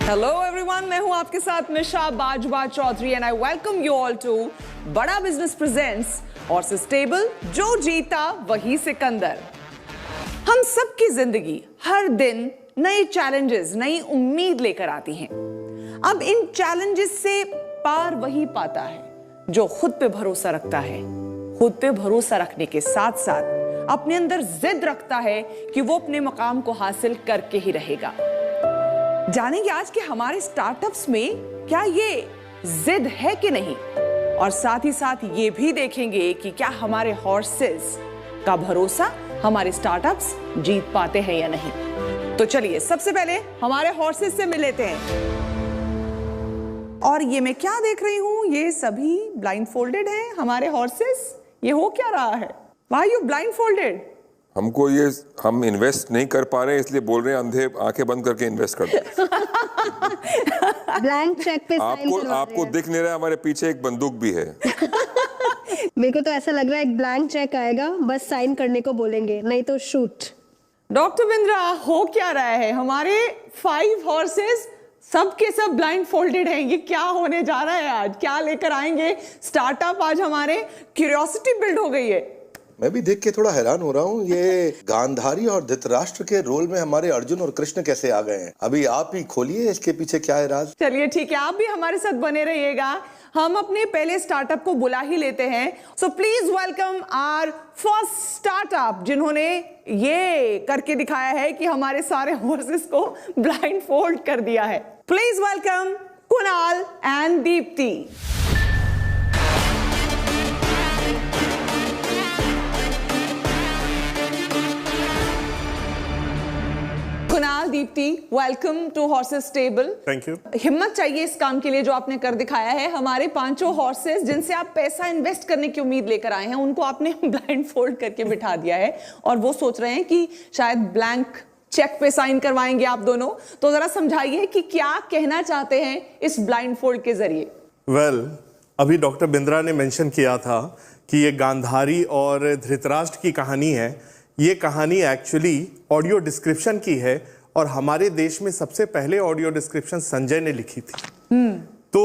Hello everyone, मैं हूं आपके साथ Misha Bajwa Chaudhary and I welcome you all to Bada business presents horses stable, जो जीता वही सिकंदर। हम सबकी जिंदगी हर दिन नए चैलेंजेस, नई उम्मीद लेकर आती हैं। अब इन चैलेंजेस से पार वही पाता है जो खुद पे भरोसा रखता है। खुद पे भरोसा रखने के साथ साथ अपने अंदर जिद रखता है कि वो अपने मकाम को हासिल करके ही रहेगा। जानेंगे आज के हमारे स्टार्टअप्स में क्या ये जिद है कि नहीं, और साथ ही साथ ये भी देखेंगे कि क्या हमारे हॉर्सेस का भरोसा हमारे स्टार्टअप्स जीत पाते हैं या नहीं। तो चलिए सबसे पहले हमारे हॉर्सेस से मिल लेते हैं। और ये मैं क्या देख रही हूं, ये सभी ब्लाइंड फोल्डेड हैं हमारे हॉर्सेस। ये हो क्या रहा है? Why you blind folded? हमको ये हम इन्वेस्ट नहीं कर पा रहे हैं इसलिए बोल रहे हैं अंधे आंखें बंद करके इन्वेस्ट कर दो। ब्लैंक चेक पे साइन करवा रहे हैं। आपको दिख नहीं रहा है, हमारे पीछे एक बंदूक भी है। मेरे को तो ऐसा लग रहा है एक ब्लैंक चेक आएगा, बस साइन करने को बोलेंगे, नहीं तो शूट। डॉक्टर बिंद्रा, हो क्या रहा है? हमारे 5 हॉर्सेस सब के सब ब्लाइंड फोल्डेड हैं। ये क्या होने जा रहा है? आज क्या लेकर आएंगे स्टार्टअप? आज हमारे क्यूरियोसिटी बिल्ड हो गई है। मैं भी देख के थोड़ा हैरान हो रहा हूँ, ये गांधारी और धृतराष्ट्र के रोल में हमारे अर्जुन और कृष्ण कैसे आ गए हैं? अभी आप ही खोलिए इसके पीछे क्या है राज। चलिए ठीक है, आप भी हमारे साथ बने रहिएगा। हम अपने पहले स्टार्टअप को बुला ही लेते हैं। So please welcome our first startup, जिन्होंने ये करके दिखाया है कि हमारे सारे हॉर्सेस को ब्लाइंड फोल्ड कर दिया है। Please welcome Kunal and Deepti. Kunal, Deepti, welcome to horses stable. Thank you. हिम्मत चाहिए इस काम के लिए जो आपने कर दिखाया है। हमारे 5 हॉर्सेस जिनसे आप पैसा इन्वेस्ट करने की उम्मीद लेकर आए हैं, उनको आपने ब्लाइंड फोल्ड करके बिठा दिया है और वो सोच रहे हैं कि शायद ब्लैंक चेक पे साइन करवाएंगे आप दोनों। तो जरा समझाइए कि क्या कहना चाहते हैं इस ब्लाइंड फोल्ड के जरिए। अभी डॉक्टर बिंद्रा ने मेंशन किया था कि ये गांधारी और धृतराष्ट्र की कहानी है। ये कहानी एक्चुअली ऑडियो डिस्क्रिप्शन की है और हमारे देश में सबसे पहले ऑडियो डिस्क्रिप्शन संजय ने लिखी थी। तो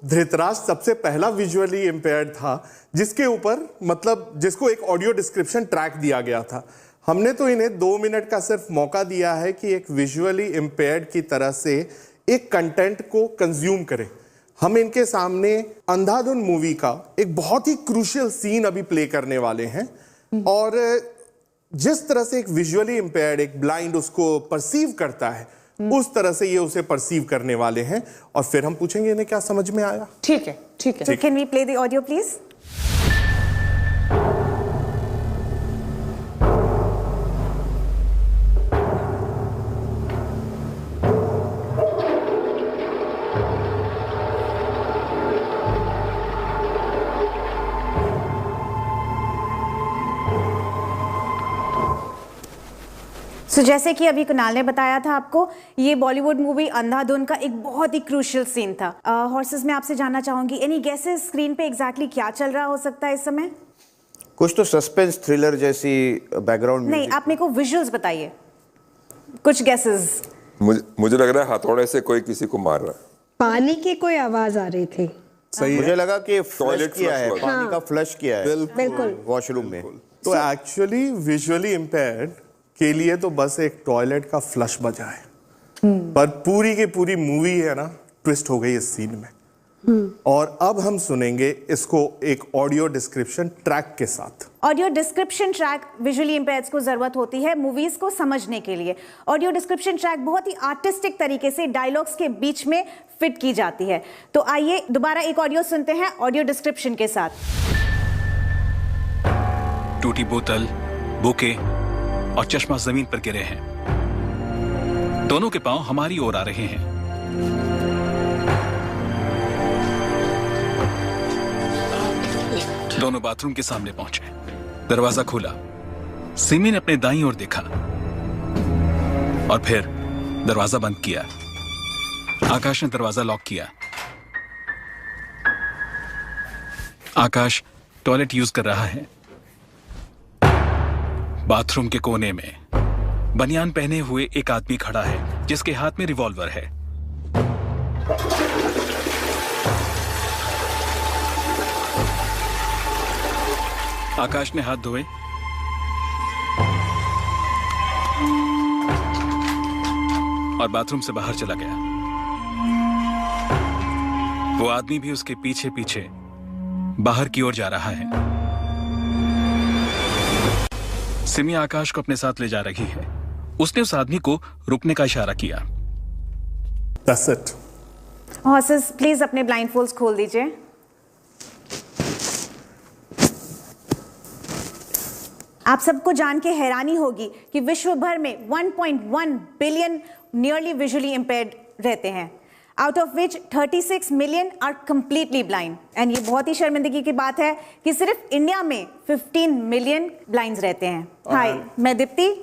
धृतराष्ट्र सबसे पहला विजुअली इंपेयर्ड था जिसके ऊपर जिसको एक ऑडियो डिस्क्रिप्शन ट्रैक दिया गया था। हमने तो इन्हें 2 मिनट का सिर्फ मौका दिया है कि एक विजुअली इंपेयर्ड की तरह से एक कंटेंट को कंज्यूम करें। हम इनके सामने अंधाधुन मूवी का एक बहुत ही क्रूशियल सीन अभी प्ले करने वाले हैं और जिस तरह से एक विजुअली इंपेयर्ड, एक ब्लाइंड उसको परसीव करता है, उस तरह से ये उसे परसीव करने वाले हैं और फिर हम पूछेंगे इन्हें क्या समझ में आया। ठीक है, ठीक है। So can we play the audio please? So, जैसे कि अभी कुणाल ने बताया था आपको, ये बॉलीवुड मूवी अंधाधुन का एक बहुत ही क्रूशियल सीन था। हॉर्सेस में आपसे जानना चाहूंगी, एनी गेसेस स्क्रीन पे एग्जैक्टली क्या चल रहा हो सकता है इस समय? कुछ तो सस्पेंस थ्रिलर जैसी बैकग्राउंड नहीं, आप मेरे को विजुअल्स बताइए, कुछ गेसेस। मुझे लग रहा है हथौड़े से कोई किसी को मार रहा है। पानी की कोई आवाज आ रही थी। सही मुझे लगा कि टॉयलेट फ्लश किया है, फ्लश पानी का फ्लश किया है बिल्कुल वॉशरूम में। तो एक्चुअली विजुअली इंपेयर्ड के लिए तो बस एक टॉयलेट का फ्लश बजा है, पर पूरी की पूरी मूवी है ना ट्विस्ट हो गई इस सीन में। और अब हम सुनेंगे इसको एक ऑडियो डिस्क्रिप्शन ट्रैक के साथ। ऑडियो डिस्क्रिप्शन ट्रैक विजुअली इंपेयर्ड्स को जरूरत होती है मूवीज को समझने के लिए। ऑडियो डिस्क्रिप्शन ट्रैक बहुत ही आर्टिस्टिक तरीके से डायलॉग्स के बीच में फिट की जाती है। तो आइए दोबारा एक ऑडियो सुनते हैं ऑडियो डिस्क्रिप्शन के साथ। टूटी बोतल, बुके और चश्मा जमीन पर गिरे हैं। दोनों के पांव हमारी ओर आ रहे हैं। दोनों बाथरूम के सामने पहुंचे। दरवाजा खुला। सिमी ने अपने दाईं ओर देखा और फिर दरवाजा बंद किया। आकाश ने दरवाजा लॉक किया। आकाश टॉयलेट यूज कर रहा है। बाथरूम के कोने में बनियान पहने हुए एक आदमी खड़ा है जिसके हाथ में रिवॉल्वर है। आकाश ने हाथ धोए और बाथरूम से बाहर चला गया। वो आदमी भी उसके पीछे पीछे बाहर की ओर जा रहा है। सिमी आकाश को अपने साथ ले जा रही है। उसने उस आदमी को रुकने का इशारा किया। That's it. हॉर्सेस प्लीज अपने ब्लाइंडफोल्ड्स खोल दीजिए। आप सबको जान के हैरानी होगी कि विश्व भर में 1.1 बिलियन नियरली विजुअली इंपेयर्ड रहते हैं, out of which 36 million are completely blind. And ये बहुत ही शर्मिंदगी की बात है कि सिर्फ इंडिया में 15 मिलियन ब्लाइंड्स रहते हैं। हाय, मैं दीप्ति,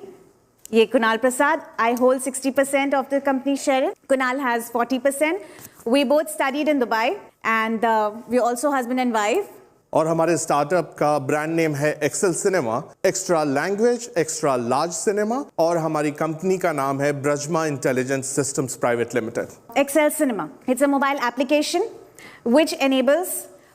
ये Kunal Prasad. I hold 60% of the company share. Kunal has 40%। We both studied in Dubai and we also husband and wife. और हमारे स्टार्टअप का ब्रांड नेम है XL cinema, extra language extra large cinema, और हमारी कंपनी का नाम है Brajma intelligence systems private limited. XL cinema, it's a mobile application which enables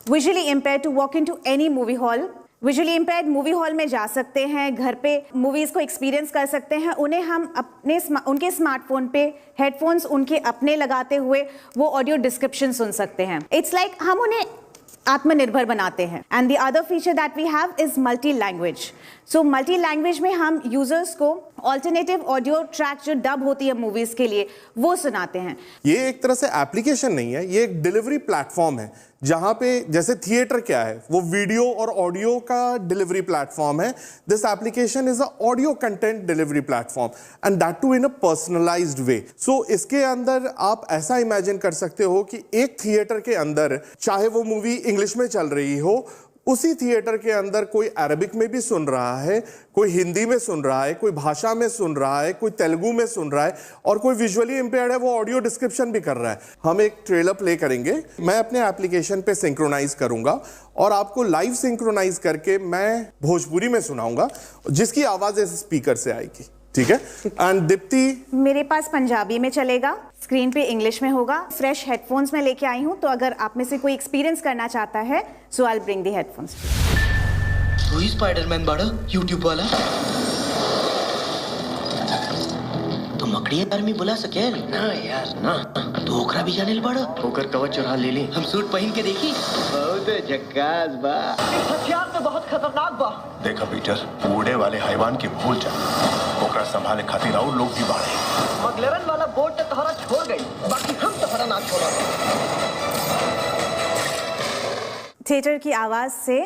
visually impaired to walk into any movie hall. Visually impaired movie hall में जा सकते हैं, घर पे मूवीज को एक्सपीरियंस कर सकते हैं। उन्हें हम अपने उनके स्मार्टफोन पे हेडफोन्स उनके अपने लगाते हुए वो ऑडियो डिस्क्रिप्शन सुन सकते हैं। इट्स लाइक हम उन्हें आत्मनिर्भर बनाते हैं। And the other feature that we have is multi language. So multi language में हम यूजर्स को ऑल्टरनेटिव ऑडियो ट्रैक जो डब होती है मूवीज के लिए वो सुनाते हैं। ये एक तरह से एप्लीकेशन नहीं है, ये एक डिलीवरी प्लेटफॉर्म है, जहां पे जैसे थिएटर क्या है, वो वीडियो और ऑडियो का डिलीवरी प्लेटफॉर्म है। This application is a audio content delivery platform and that too in a personalized way. So इसके अंदर आप ऐसा इमेजिन कर सकते हो कि एक थिएटर के अंदर चाहे वो मूवी इंग्लिश में चल रही हो, उसी थिएटर के अंदर कोई अरबिक में भी सुन रहा है, कोई हिंदी में सुन रहा है, कोई भाषा में सुन रहा है, कोई तेलुगु में सुन रहा है, और कोई विजुअली इंपेयर्ड है वो ऑडियो डिस्क्रिप्शन भी कर रहा है। हम एक ट्रेलर प्ले करेंगे, मैं अपने एप्लीकेशन पे सिंक्रोनाइज करूंगा और आपको लाइव सिंक्रोनाइज करके मैं भोजपुरी में सुनाऊंगा, जिसकी आवाज इस स्पीकर से आएगी। ठीक है? एंड दीप्ति, मेरे पास पंजाबी में चलेगा, स्क्रीन पे इंग्लिश में होगा। फ्रेश हेडफोन्स में लेके आई हूँ, तो अगर आप में से कोई एक्सपीरियंस करना चाहता है so I will bring the headphones. तू ही स्पाइडरमैन बाड़ा यूट्यूब वाला? तो मकड़ी आर्मी बुला सके ना यार ना। तो ओकरा भी जाने बाड़ा? ओकर कवच चुरा ले ली, हम सूट पहन के देखी। बहुत झक्कास बा। हथियार तो बहुत खतरनाक बा। देखा पीटर, उड़े वाले हैवान के भूल जा, ओकरा संभाले खातिर और लोग भी बाड़े। मगलेरन वाला बोट तो तोहरा छोड़ गई, बाकी हम तोहरा ना छोड़ा। थिएटर की आवाज से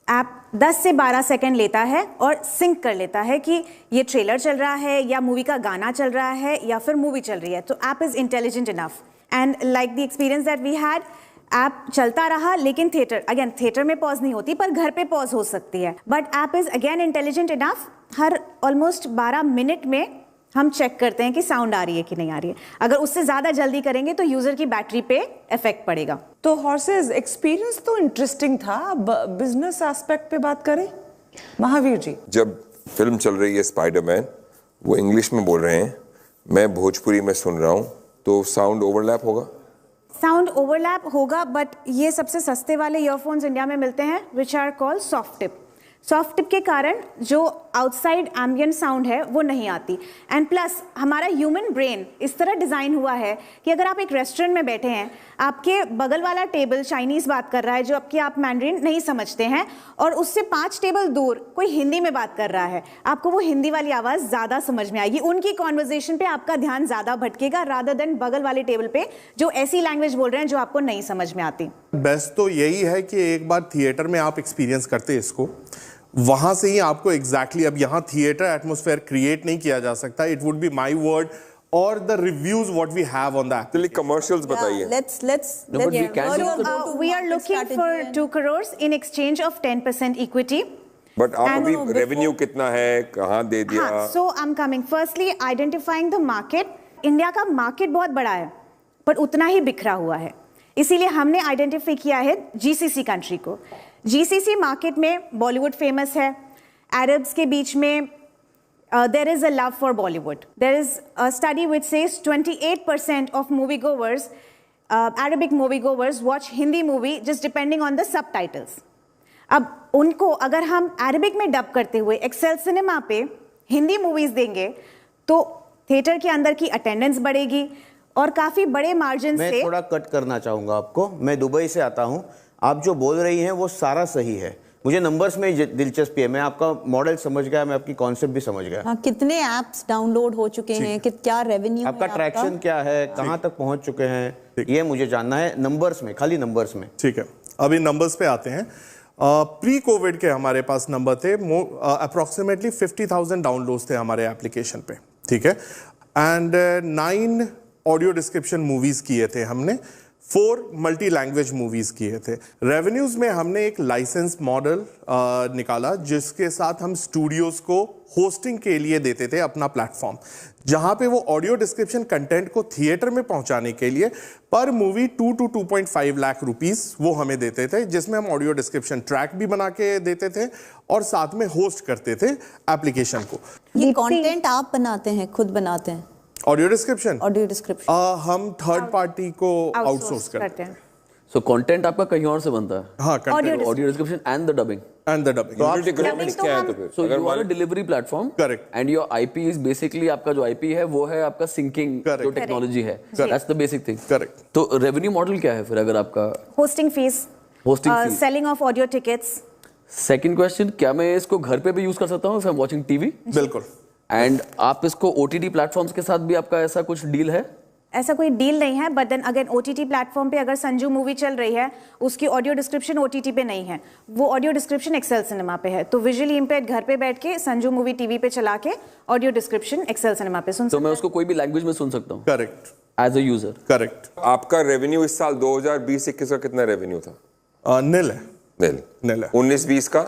ऐप 10 से 12 सेकंड लेता है और सिंक कर लेता है कि ये ट्रेलर चल रहा है या मूवी का गाना चल रहा है या फिर मूवी चल रही है। तो app is intelligent enough and like the experience that we had, app चलता रहा, लेकिन थिएटर में पॉज नहीं होती, पर घर पे पॉज हो सकती है। But app is again intelligent enough, her almost 12 minute में हम चेक करते हैं कि साउंड आ रही है कि नहीं आ रही है। अगर उससे ज्यादा जल्दी करेंगे तो यूजर की बैटरी पे इफेक्ट पड़ेगा। तो हॉर्सेस एक्सपीरियंस तो इंटरेस्टिंग था। बिजनेस एस्पेक्ट पे बात करें महावीर जी। जब फिल्म चल रही है स्पाइडरमैन, वो इंग्लिश में बोल रहे हैं, मैं भोजपुरी में सुन रहा हूँ, तो साउंड ओवरलैप होगा? साउंड ओवरलैप होगा, बट ये सबसे सस्ते वाले ईयरफोन्स इंडिया में मिलते हैं which are called soft tip. Soft tip के कारण जो आउटसाइड एम्बियंट साउंड है वो नहीं आती। एंड प्लस हमारा ह्यूमन ब्रेन इस तरह डिज़ाइन हुआ है कि अगर आप एक रेस्टोरेंट में बैठे हैं, आपके बगल वाला टेबल चाइनीज़ बात कर रहा है जो आप मैंड्रिन नहीं समझते हैं, और उससे 5 टेबल दूर कोई हिंदी में बात कर रहा है, आपको वो हिंदी वाली आवाज़ ज़्यादा समझ में आएगी। उनकी कॉन्वर्जेशन पे आपका ध्यान ज़्यादा भटकेगा रादर देन बगल वाले टेबल पे जो ऐसी लैंग्वेज बोल रहे हैं जो आपको नहीं समझ में आती। बेस्ट तो यही है कि एक बार थिएटर में आप एक्सपीरियंस करते इसको, वहां से ही आपको एग्जैक्टली अब यहाँ थिएटर एटमॉस्फेयर क्रिएट नहीं किया जा सकता। It would be my word और the reviews what we have on that. चलिए कमर्शियल्स बताइए। We are looking for 2 crores in exchange of 10% equity. But आप अभी रेवेन्यू कितना है, कहाँ दे दिया? हाँ, so I'm coming. Firstly, identifying the market. India का मार्केट बहुत बड़ा है, पर उतना ही बिखरा हुआ है, इसीलिए हमने आइडेंटिफाई किया है जीसीसी कंट्री को। जीसीसी मार्केट में बॉलीवुड फेमस है, अरब्स के बीच में there is a love for Bollywood. There is a study which says 28% of movie goers Arabic moviegoers watch Hindi movie just depending on the subtitles. अब उनको अगर हम अरबिक में डब करते हुए एक्सेल सिनेमा पे हिंदी मूवीज देंगे तो थिएटर के अंदर की अटेंडेंस बढ़ेगी और काफी बड़े मार्जिन से। मैं थोड़ा कट करना चाहूंगा आपको। मैं दुबई से आता हूं, आप जो बोल रही हैं वो सारा सही है, मुझे नंबर्स में दिलचस्पी है। मैं आपका मॉडल समझ गया, मैं आपकी कॉन्सेप्ट भी समझ गया। हाँ, कितने एप्स डाउनलोड हो चुके हैं, क्या रेवेन्यू आपका ट्रैक्शन क्या है, कहां तक पहुंच चुके हैं, ये मुझे जानना है नंबर्स में, खाली नंबर्स में। ठीक है, अभी नंबर्स पे आते हैं। प्री कोविड के हमारे पास नंबर थे अप्रोक्सीमेटली 50,000 डाउनलोड्स थे हमारे एप्लीकेशन पे, ठीक है। एंड 9 ऑडियो डिस्क्रिप्शन मूवीज किए थे हमने, 4 मल्टी लैंग्वेज मूवीज किए थे। रेवेन्यूज में हमने एक लाइसेंस मॉडल निकाला जिसके साथ हम स्टूडियोज को होस्टिंग के लिए देते थे अपना प्लेटफॉर्म, जहां पे वो ऑडियो डिस्क्रिप्शन कंटेंट को थिएटर में पहुंचाने के लिए पर मूवी 2 to 2.5 लाख रुपीस वो हमें देते थे, जिसमें हम ऑडियो डिस्क्रिप्शन ट्रैक भी बना के देते थे और साथ में होस्ट करते थे एप्लीकेशन को। ये कंटेंट आप बनाते हैं, खुद बनाते हैं? ऑडियो डिस्क्रिप्शन हम थर्ड पार्टी को आउटसोर्स करते हैं। सो कंटेंट आपका कहीं और से बनता है? हाँ, audio description and the dubbing. तो आप क्या है तो फिर? So you are a delivery platform, correct, and your IP is basically, आपका जो आईपी है वो है आपका सिंकिंग जो टेक्नोलॉजी है, that's the basic thing. Correct. तो रेवेन्यू मॉडल क्या है फिर अगर आपका? Hosting fees, selling of audio tickets. Second question, क्या मैं इसको घर पे भी यूज कर सकता हूँ if I am watching TV? बिल्कुल। एंड आप इसको ओटीटी प्लेटफॉर्म्स के साथ भी आपका ऐसा कुछ डील है? ऐसा कोई डील नहीं है, but then again OTT platform पे अगर संजू मूवी चल रही है, उसकी ऑडियो डिस्क्रिप्शन ओटीटी पे नहीं है, वो ऑडियो डिस्क्रिप्शन एक्सेल सिनेमा पे है, तो विजुअली इम्पेयर्ड घर पे बैठ के संजू मूवी टीवी पे चला के ऑडियो डिस्क्रिप्शन एक्सेल सिनेमा पे सुन सकता है। तो मैं उसको कोई भी लैंग्वेज में सुन सकता हूँ? Correct, as a user. Correct. आपका रेवेन्यू इस साल 2020-21 का कितना रेवेन्यू था? नील है। नील है। 19-20 का?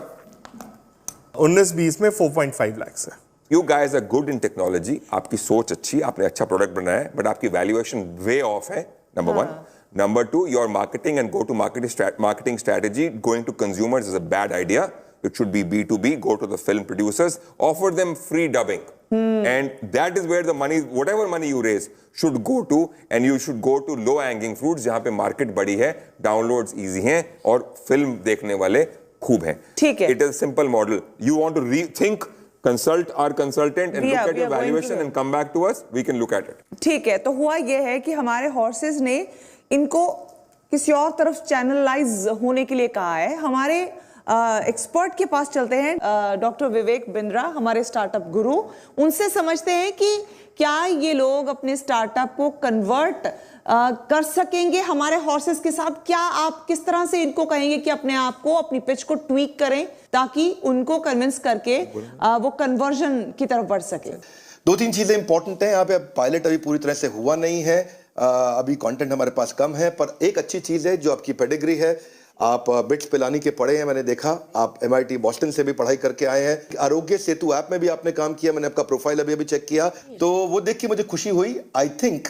19-20 में 4.5 लाख है। You guys are good in technology, आपकी सोच अच्छी, आपने अच्छा प्रोडक्ट बनाया है, बट आपकी वैल्यूएशन वे ऑफ है, number 1। Number 2, your marketing and go to marketing strategy going to consumers is a bad idea. It should be B2B, go to the film producers, offer them free dubbing. And that is where the money, whatever money you raise, should go to, and you should go to low hanging fruits, जहाँ पे market बड़ी है, downloads easy हैं और film देखने वाले खूब हैं। ठीक है। It is a simple model. You want to rethink, consult our consultant and look at your valuation and come back to us, we can look at it. ठीक है, तो हुआ ये है कि हमारे हॉर्सेस ने इनको किसी और तरफ चैनलाइज होने के लिए कहा है। हमारे एक्सपर्ट के पास चलते हैं, डॉक्टर विवेक बिंद्रा, हमारे स्टार्टअप गुरु। उनसे समझते हैं कि क्या ये लोग अपने स्टार्टअप को कन्वर्ट कर सकेंगे हमारे हॉर्सेस के साथ। क्या आप किस तरह से इनको कहेंगे कि अपने आप को, अपनी पिच को ट्वीक करें ताकि उनको कन्विंस करके वो कन्वर्जन की तरफ बढ़ सके? 2-3 चीजें इंपॉर्टेंट हैं यहाँ पे। पायलट अभी पूरी तरह से हुआ नहीं है, अभी कंटेंट हमारे पास कम है, पर एक अच्छी चीज है जो आपकी पेडिग्री है। आप बिट्स पिलानी के पढ़े हैं, मैंने देखा। आप MIT बॉस्टन से भी पढ़ाई करके आए हैं। आरोग्य सेतु ऐप में भी आपने काम किया, मैंने आपका प्रोफाइल अभी चेक किया, तो वो देख के मुझे खुशी हुई। आई थिंक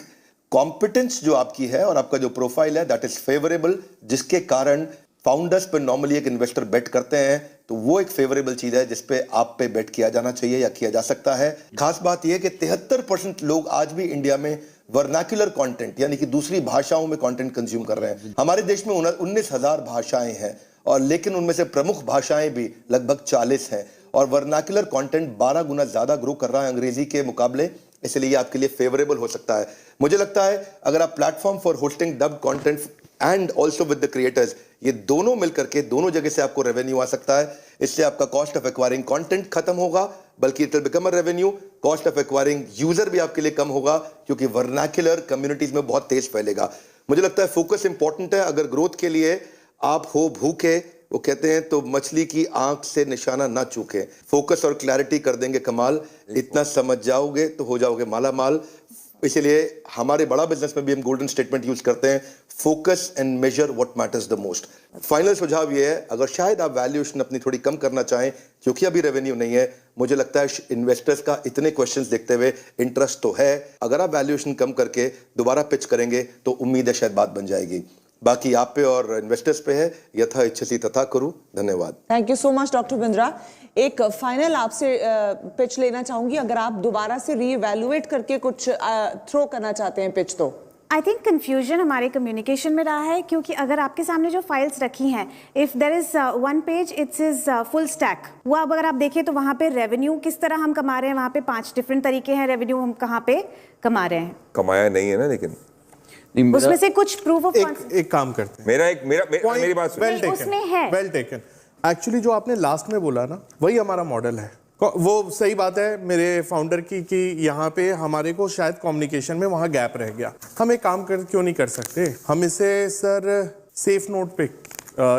कॉम्पिटेंस जो आपकी है और आपका जो प्रोफाइल है, दैट इज फेवरेबल, जिसके कारण फाउंडर्स पर नॉर्मली एक इन्वेस्टर बेट करते हैं, तो वो एक फेवरेबल चीज है जिसपे आप पे बेट किया जाना चाहिए या किया जा सकता है। खास बात यह कि 73% लोग आज भी इंडिया में वर्नाक्युलर कंटेंट यानी कि दूसरी भाषाओं में कंटेंट कंज्यूम कर रहे हैं। हमारे देश में 19,000 भाषाएं हैं, और लेकिन उनमें से प्रमुख भाषाएं भी लगभग 40 हैं, और वर्नाक्युलर कंटेंट 12 गुना ज्यादा ग्रो कर रहा है अंग्रेजी के मुकाबले, इसलिए ये आपके लिए फेवरेबल हो सकता है। मुझे लगता है अगर आप platform for hosting dub content and also with the creators, ये दोनों मिलकर के दोनों जगह से आपको रेवेन्यू आ सकता है। इससे आपका कॉस्ट ऑफ एक्वायरिंग कंटेंट खत्म होगा, बल्कि it will become a revenue. Cost of acquiring user भी आपके लिए कम होगा, क्योंकि वर्नाक्युलर कम्युनिटीज में बहुत तेज फैलेगा। मुझे लगता है फोकस इंपॉर्टेंट है। अगर ग्रोथ के लिए आप हो भूखे, वो कहते हैं तो मछली की आंख से निशाना ना चूके। फोकस और क्लैरिटी कर देंगे कमाल। इतना समझ जाओगे तो हो जाओगे माला माल। इसलिए हमारे बड़ा बिजनेस में भी हम गोल्डन स्टेटमेंट यूज करते हैं, focus and measure what matters the most. Final सुझाव ये है, अगर शायद आप वैल्यूएशन अपनी थोड़ी कम करना चाहें क्योंकि अभी रेवेन्यू नहीं है, मुझे लगता है इन्वेस्टर्स का इतने क्वेश्चंस देखते हुए इंटरेस्ट तो है। अगर आप वैल्यूएशन कम करके दोबारा पिच करेंगे तो उम्मीद है शायद बात बन जाएगी। बाकी आप पे और इन्वेस्टर्स पे है, यथा इच्छसी तथा करूं। धन्यवाद। Thank you so much doctor Bindra. एक फाइनल आपसे पिच लेना चाहूंगी, अगर आप दोबारा से रीइवैल्यूएट करके कुछ थ्रो करना चाहते हैं पिच, तो आई थिंक कंफ्यूजन हमारे कम्युनिकेशन में रहा है, क्योंकि अगर आपके सामने जो फाइल्स रखी हैं, if there is one page it's is full stack, वो अब अगर आप देखें तो वहाँ पे रेवेन्यू किस तरह हम कमा रहे हैं, वहाँ पे 5 डिफरेंट तरीके हैं रेवेन्यू हम कहाँ पे कमा रहे हैं। कमाया नहीं है ना, लेकिन उसमें से कुछ प्रूफ ऑफ एक काम करते हैं, मेरी बात सुनिए। उसमें है वेल टेकन। एक्चुअली जो आपने लास्ट में बोला ना, वही हमारा मॉडल है। वो सही बात है मेरे फाउंडर की कि यहाँ पे हमारे को शायद कम्युनिकेशन में वहाँ गैप रह गया। हम एक काम क्यों नहीं कर सकते, हम इसे सर सेफ नोट पे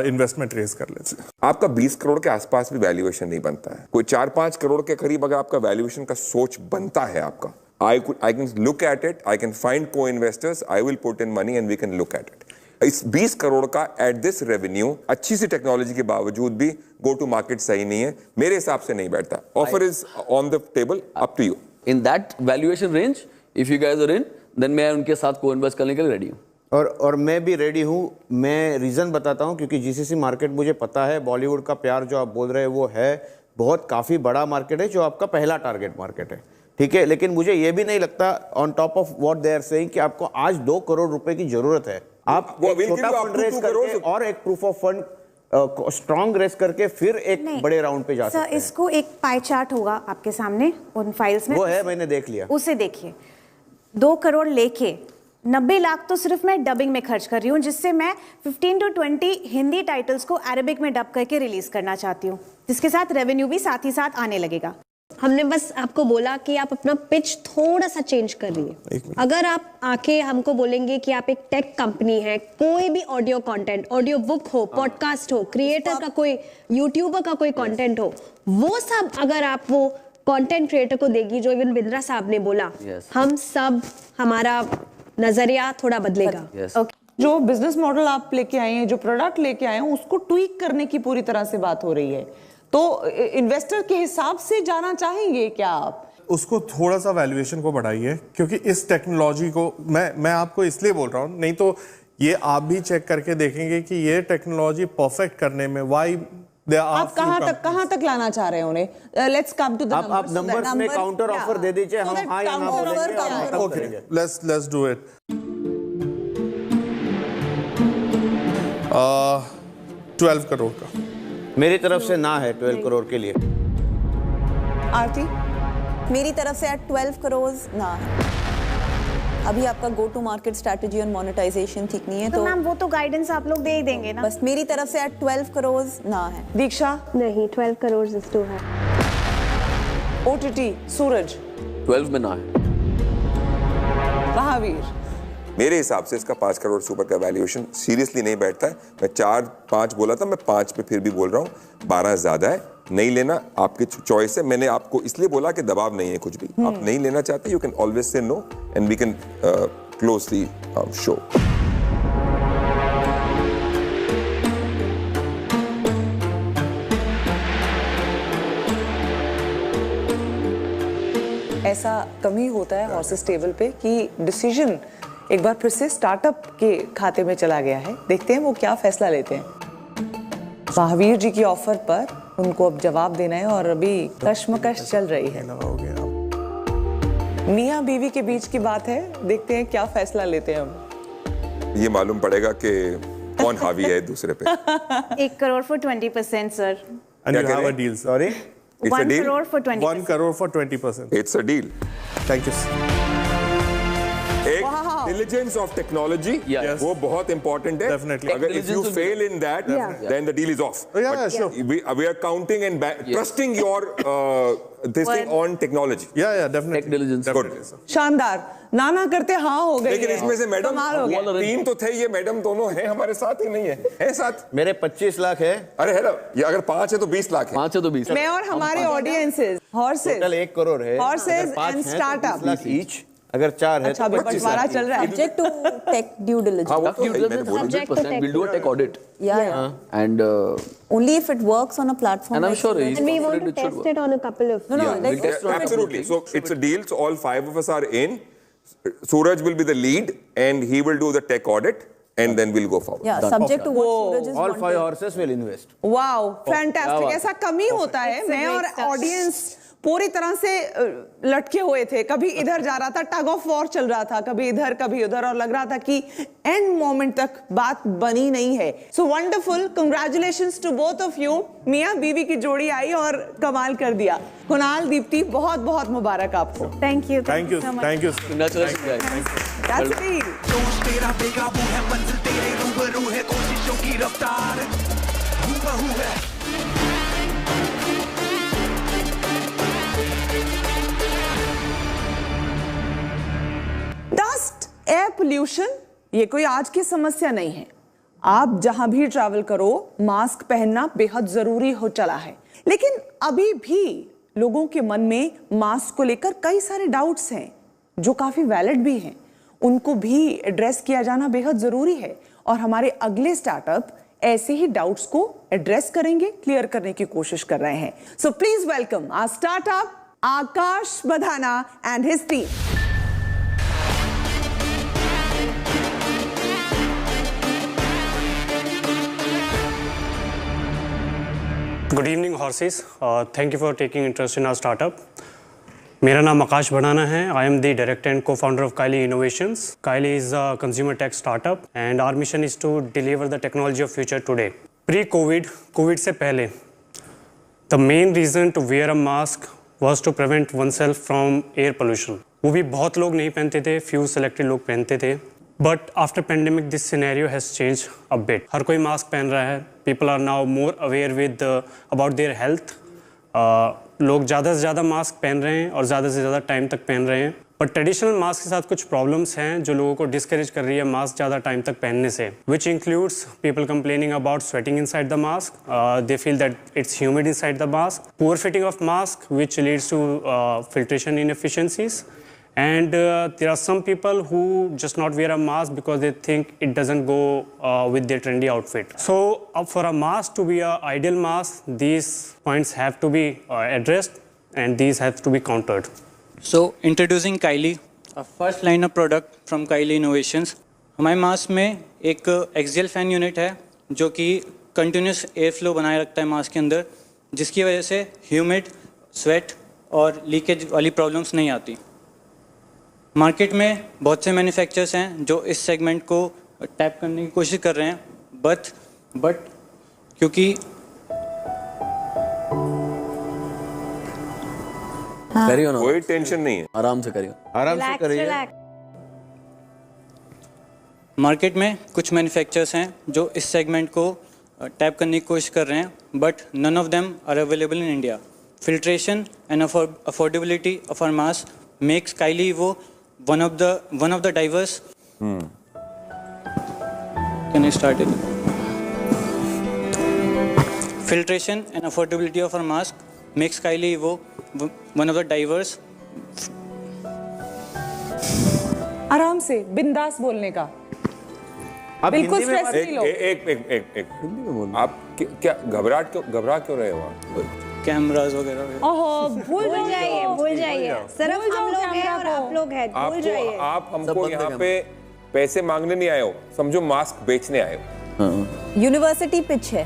इन्वेस्टमेंट रेज कर लेते हैं। आपका 20 करोड़ के आसपास भी वैल्यूएशन नहीं बनता है, कोई 4-5 करोड़ के करीब अगर आपका वैल्यूएशन का सोच बनता है आपका, I can look at it, I can find co-investors, I will put in money and we can look at it. इस 20 करोड़ का एट दिस रेवेन्यू अच्छी सी टेक्नोलॉजी के बावजूद भी गो टू मार्केट सही नहीं है, मेरे हिसाब से नहीं बैठता। Offer is on the table, up to you. In that valuation range if you guys are in, then मैं उनके साथ को इन्वेस्ट करने के लिए रेडी हूँ। और मैं भी रेडी हूँ। मैं रीज़न बताता हूँ, क्योंकि जीसीसी मार्केट मुझे पता है, बॉलीवुड का प्यार जो आप बोल रहे हैं वो है, बहुत काफ़ी बड़ा मार्केट है जो आपका पहला टारगेट मार्केट है, ठीक है। लेकिन मुझे ये भी नहीं लगता on top of what they are saying कि आपको आज 2 करोड़ रुपए की जरूरत है। आप एक छोटा फंड रेज करके और एक proof of fund strong raise करके फिर एक बड़े राउंड पे जा सकते हैं। इसको एक पाई चार्ट होगा आपके सामने उन फाइल्स में, वो है, मैंने देख लिया, उसे देखिए। 2 करोड़ लेके 90 लाख तो सिर्फ मैं डबिंग में खर्च कर रही हूँ, जिससे मैं 15 to 20 हिंदी टाइटल्स को अरेबिक में डब करके रिलीज करना चाहती हूँ, जिसके साथ रेवेन्यू भी साथ ही साथ आने लगेगा। हमने बस आपको बोला कि आप अपना पिच थोड़ा सा चेंज कर रही है। अगर आप आके हमको बोलेंगे कि आप एक टेक कंपनी है, कोई भी ऑडियो कंटेंट, ऑडियो बुक हो, पॉडकास्ट हो, क्रिएटर का कोई, यूट्यूबर का कोई कंटेंट हो, वो सब अगर आप वो कंटेंट क्रिएटर को देगी, जो इवन बिंद्रा साहब ने बोला, हम सब, हमारा नजरिया थोड़ा बदलेगा। जो बिजनेस मॉडल आप लेके आए हैं, जो प्रोडक्ट लेके आए हैं, उसको ट्वीक करने की पूरी तरह से बात हो रही है, तो इन्वेस्टर के हिसाब से जाना चाहेंगे क्या आप? उसको थोड़ा सा वैल्यूएशन को बढ़ाइए, क्योंकि इस टेक्नोलॉजी को मैं आपको इसलिए बोल रहा हूँ, नहीं तो ये आप भी चेक करके देखेंगे कि ये टेक्नोलॉजी परफेक्ट करने में वाई आप कहाँ तक लाना चाह रहे हैं उन्हें? Let's come to the numbers. आप नंबर्स में काउंटर ऑफर दे दीजिए, हम हां या ना बोलेंगे। Okay, let's do it. 12 crore का मेरी तरफ से ना है 12 करोड़ के लिए। आरती, मेरी तरफ से एट 12 करोड़ ना है। अभी आपका गो टू मार्केट स्ट्रेटजी और मोनेटाइजेशन ठीक नहीं है, तो मैम वो तो गाइडेंस आप लोग दे ही देंगे ना। बस मेरी तरफ से एट 12 करोड़ ना है। दीक्षा? नहीं, 12 करोड़ इज टू है। ओटीटी सूरज? 12 में ना है। महावीर? मेरे हिसाब से इसका 5 करोड़ से ऊपर का वैल्यूएशन सीरियसली नहीं बैठता है। मैं 4-5 बोला था, मैं 5 पे फिर भी बोल रहा हूँ, 12 ज्यादा है, नहीं लेना आपकी चॉइस है। मैंने आपको इसलिए बोला कि दबाव नहीं है कुछ भी, आप नहीं लेना चाहते, you can always say no and we can close the show. ऐसा कमी होता है हॉर्सेस टेबल पे कि डिसीजन एक बार फिर से स्टार्टअप के खाते में चला गया है। देखते हैं वो क्या फैसला लेते हैं। महावीर जी की ऑफर पर उनको अब जवाब देना है और अभी कश्मकश चल रही है। मियां बीवी के बीच की बात है, देखते हैं क्या फैसला लेते हैं अब। ये मालूम पड़ेगा कि कौन हावी है दूसरे पे। 1 crore for 20% sir. And you have a deal, sorry? It's a 1 deal? Crore for 20%। 1 crore for 20%। It's a deal. Thank you. एक diligence of technology, Yes. वो बहुत important है। Definitely. अगर if you fail in that, then the deal is off. Yeah, sure. We are counting and trusting your this thing on technology. Yeah, definitely. Tech diligence. Definitely, sir. शानदार, नाना करते हाँ हो गई। लेकिन इसमें से मैडम कमाल हो गया। 3 तो थे, ये मैडम दोनों हैं हमारे साथ ही नहीं है साथ। मेरे 25 लाख है। अरे है ना, ये अगर 5 है तो 20 लाख है। 5 है तो 20। मैं और हमारे ऑडियंसेस, हॉर्सेस, टोटल 1 करोड़ है। हॉर्सेस एंड स्टार्टअप ईच, अगर 4 है अच्छा, अभी बंटवारा चल रहा है। Subject to take due diligence. हाँ, वो तो है, मैंने बोला। 100% we'll do a tech audit Yeah. and Only if it works on a platform. and I'm like sure Suraj. he's And we want confident to it should test work. it on a couple of. No, Yeah, like we'll test on Absolutely. So it's a deal. So all 5 of us are in. Suraj will be the lead and he will do the tech audit and then we'll go forward. Yeah, subject to what Suraj is All 5 wanting. horses will invest. Wow, fantastic. ऐसा कमी होता है, मैं और audience पूरी तरह से लटके हुए थे, कभी इधर जा रहा था, टग ऑफ वॉर चल रहा था, कभी इधर कभी उधर, और लग रहा था कि एंड मोमेंट तक बात बनी नहीं है। So wonderful, congratulations to both of you. मियां बीवी की जोड़ी आई और कमाल कर दिया। कुणाल, दीप्ति, बहुत बहुत मुबारक आपको। Thank you, thank you, thank you, That's the deal. तेरा बेकाबू है, मंजिल तेरे रूबरू है, कोशिशों की रफ्तार हूबहू है। डस्ट, एयर पोल्यूशन, ये कोई आज की समस्या नहीं है। आप जहां भी ट्रैवल करो, मास्क पहनना बेहद जरूरी हो चला है। लेकिन अभी भी लोगों के मन में मास्क को लेकर कई सारे डाउट्स हैं जो काफी वैलिड भी हैं। उनको भी एड्रेस किया जाना बेहद जरूरी है, और हमारे अगले स्टार्टअप ऐसे ही डाउट्स को एड्रेस करेंगे, क्लियर करने की कोशिश कर रहे हैं। So please welcome our startup Akash Badhana and his team. Good evening horses, thank you for taking interest in our startup. मेरा नाम आकाश बढ़ाना है। I am the director and co-founder of Kylie Innovations. Kylie is a consumer tech startup and our mission is to deliver the technology of future today. Pre-COVID, COVID से पहले, the main reason to wear a mask was to prevent oneself from air pollution. वो भी बहुत लोग नहीं पहनते थे, few selected लोग पहनते थे। But after pandemic, this scenario has changed a bit. हर कोई मास्क पहन रहा है। People are now more aware with about their health. लोग ज़्यादा से ज़्यादा मास्क पहन रहे हैं और ज़्यादा से ज़्यादा टाइम तक पहन रहे हैं। पर ट्रेडिशनल मास्क के साथ कुछ प्रॉब्लम्स हैं जो लोगों को डिस्करेज कर रही है मास्क ज़्यादा टाइम तक पहनने से, which includes people complaining about sweating inside the mask, they feel that it's humid inside the mask, poor fitting of mask which leads to filtration inefficiencies, and there are some people who just not wear a mask because they think it doesn't go with their trendy outfit. So for a mask to be an ideal mask, these points have to be addressed and these have to be countered. So introducing Kylie, a first line of product from Kylie Innovations. हमारे mask में एक axial fan unit है जो कि continuous air flow बनाए रखता है mask के अंदर, जिसकी वजह से ह्यूमिड, स्वेट और लीकेज वाली प्रॉब्लम्स नहीं आती। मार्केट में बहुत से मैन्युफैक्चरर्स हैं जो इस सेगमेंट को टैप करने की कोशिश कर रहे हैं, बट क्योंकि कोई टेंशन नहीं है, आराम से करिए, आराम से करिए। मार्केट में कुछ मैन्युफैक्चरर्स हैं जो इस सेगमेंट को टैप करने की कोशिश कर रहे हैं, but none of them are available in India. Filtration and affordability of our mask makes Kylie वो one of the diverse. Can I start it? Filtration and affordability of our mask makes Kylie वो one of the diverse. आराम से बिंदास बोलने का, बिल्कुल stress नहीं लो। एक हिंदी में बोलना। आप क्या घबरा क्यों रहे हो आप? कैमरास वगैरह। ओहो, भूल जाइए। सिर्फ हम लोग हैं और आप लोग हैं, भूल जाइए। आप हमको यहाँ पे पैसे मांगने नहीं आए हो, समझो मास्क बेचने आए हो। यूनिवर्सिटी पिच है।